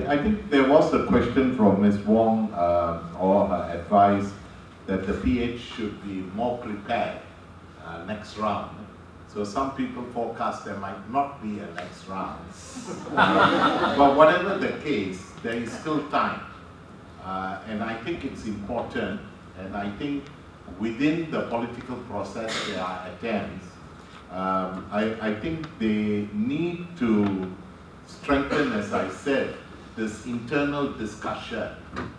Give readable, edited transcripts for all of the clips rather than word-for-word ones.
I think there was a question from Ms. Wong or her advice that the PH should be more prepared next round. So some people forecast there might not be a next round. But whatever the case, there is still time. And I think it's important, and I think within the political process there are attempts. I think they need to strengthen, as I said, this internal discussion.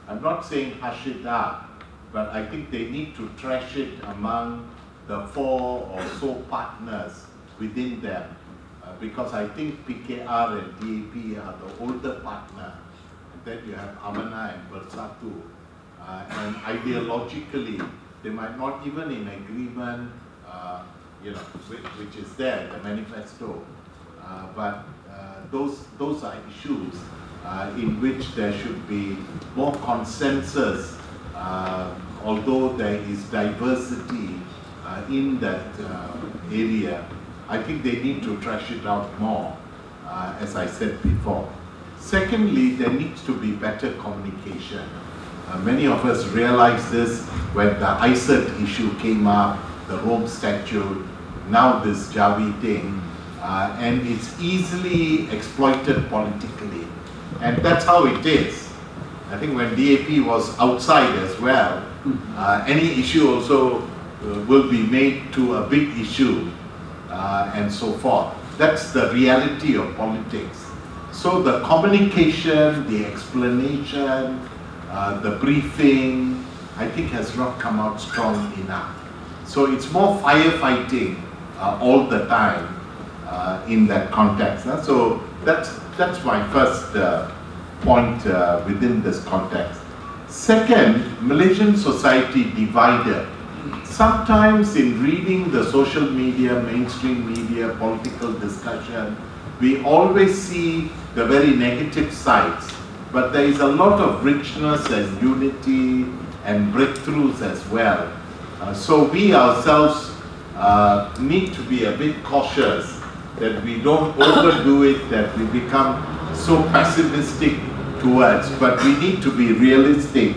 I'm not saying hush it up, but I think they need to trash it among the 4 or so partners within them, because I think PKR and DAP are the older partner. And then you have Amanah and Bersatu, and ideologically they might not even in agreement, you know, which is there, the manifesto, but those are issues in which there should be more consensus, although there is diversity in that area. I think they need to trash it out more, as I said before. Secondly, there needs to be better communication. Many of us realized this when the ICET issue came up, the Rome Statute, now this Jawi thing, and it's easily exploited politically. And that's how it is. I think when DAP was outside as well, any issue also will be made to a big issue and so forth. That's the reality of politics. So the communication, the explanation, the briefing, I think has not come out strong enough. So it's more firefighting all the time in that context. So that's my first point within this context. Second, Malaysian society divided. Sometimes in reading the social media, mainstream media, political discussion, we always see the very negative sides, but there is a lot of richness and unity and breakthroughs as well. So we ourselves need to be a bit cautious that we don't overdo it, that we become so pessimistic towards, but we need to be realistic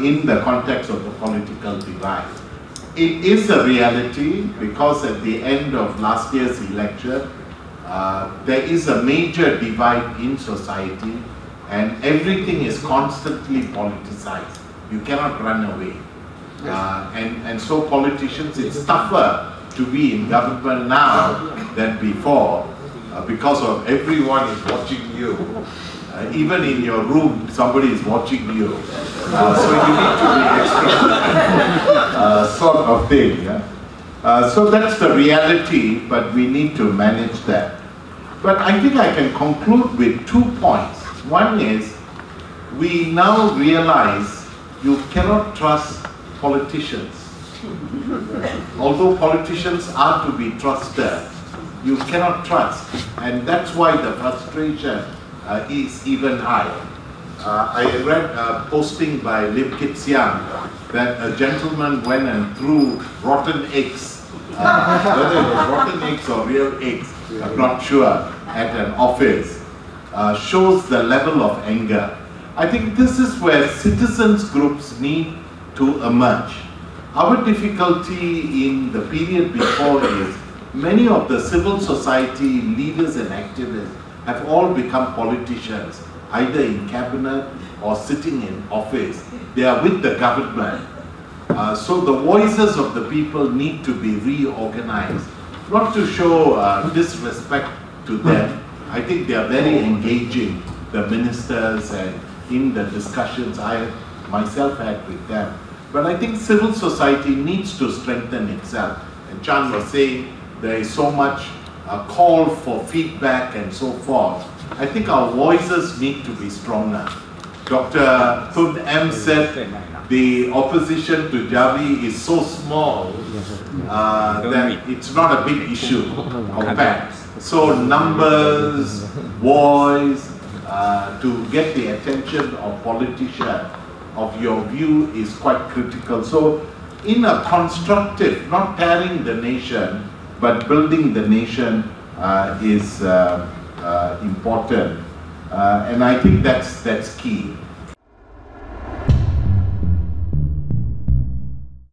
in the context of the political divide. It is a reality because at the end of last year's election, there is a major divide in society and everything is constantly politicized. You cannot run away. And so politicians, it's tougher to be in government now than before because of everyone is watching you. Even in your room, somebody is watching you. So you need to be extra sort of thing. So that's the reality, but we need to manage that. But I think I can conclude with 2 points. One is, we now realize you cannot trust politicians. Although politicians are to be trusted, you cannot trust. And that's why the frustration is even high. I read a posting by Lim Kit Siang that a gentleman went and threw rotten eggs, whether it was rotten eggs or real eggs, I'm not sure, at an office. Shows the level of anger. I think this is where citizens groups need to emerge. Our difficulty in the period before is many of the civil society leaders and activists have all become politicians, either in cabinet or sitting in office. They are with the government. So the voices of the people need to be reorganized. Not to show disrespect to them. I think they are very engaging, the ministers, and in the discussions I myself had with them. But I think civil society needs to strengthen itself. And Chan was saying there is so much call for feedback and so forth. I think our voices need to be stronger. Dr. Tun M said the opposition to Jawi is so small that it's not a big issue compared. So numbers, voice, to get the attention of politicians of your view is quite critical. So in a constructive, not tearing the nation, but building the nation is important. And I think that's key.